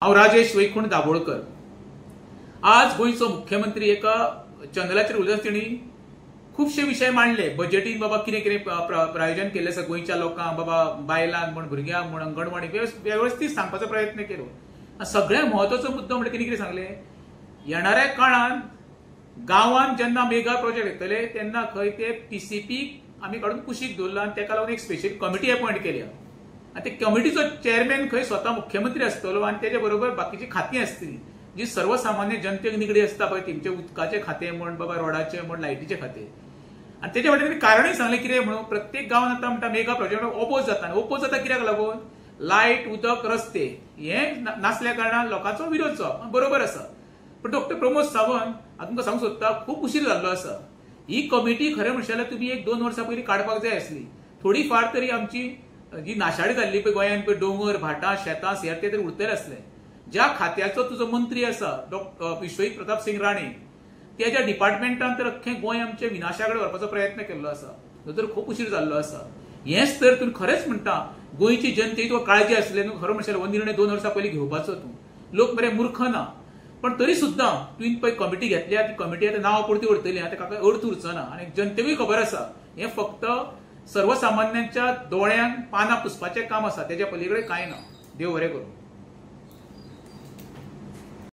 हांव राजेश वैकुंठ दाबोळकर। आज गोयचो मुख्यमंत्री एका चॅनलाचेर उलयतना तेणी खूबशे विशय मांडले। बजेटीन बाबा कितें कितें प्रायोजन केल्लें आसा गोंयच्या लोकांक, बाबा बायलांक म्हण, भुरग्यांक म्हण, अंगणवाडी वेवस्थीत सांगपाचो प्रयत्न केलो। सगळ्यांत म्हत्वाचो मुद्दो म्हणजे कितें कितें सांगलें, येणाऱ्या काळांत गांवांत जेन्ना मेगा प्रोजेक्ट येतले तेन्ना खंय ते पीसीपी आमी काडून कुशीक दवरला आनी ताका लागून एक स्पेशल कमिटी अपॉयंट केल्या। आनी ते कमिटीचो चेअरमॅन खंय स्वता मुख्यमंत्री आसतलो आनी तेजे बरोबर बाकीची खातीं आसतलीं जी सर्वसामान्य जनतेक निगडी आसता पळय, तेंचे उदकाचें खातें म्हण, बाबा रोडाचें म्हण, लायटीचें खातें। आनी तेजे फाटल्यान कारणूय सांगलें कितें म्हणून, प्रत्येक गांवांत आतां म्हणटा मेगा प्रोजेक्ट ओपोज जाता। ओपोज जाता कित्याक लागून, लायट, उदक, रस्ते हे नासल्या कारणान लोकांचो विरोध जावप बरोबर आसा। पण डॉक्टर प्रमोद सावंत हांव तुमकां सांगूंक सोदता, खूब उशीर जाल्लो आसा। ही कमिटी खरें म्हणशें जाल्यार तुमी 1-2 वर्सां पयलीं काडपाक जाय आसली। थोडी फार तरी आमची जी नाशाडी जाल्ली पळय गोंयांत पळय, दोंगर, भाटां, शेतां, सेर ते तरी उरतलें आसलें। ज्या खात्याचो तुजो मंत्री आसा विश्वजीत प्रताप सिंग राणे, त्याच्या डिपार्टमेंटान तर अख्खें गोंय आमचे विनाशा कडेन व्हरपाचो प्रयत्न केल्लो आसा। तर खूब उशीर जाल्लो आसा। हेंच तर तुमी खरेंच म्हणटा, गोंयची जनतेची तुका काळजी आसली न्हू, खरो म्हणशार हो निर्णय 2 वर्सां पयलीं घेवपाचो तूं। लोक बरे मूर्ख ना, पण तरी सुद्दां तुवें पळय कमिटी घेतल्या, ती कमिटी आतां नांव पुरती उरतली, आतां ताका अर्थ उरचो ना। आनी जनतेकूय खबर आसा हें फक्त सर्वसामान्यांच्या दोळ्यांक पानां पुसपाचें काम आसा, तेच्या पलीकडे कांय ना। देव बरें करूं।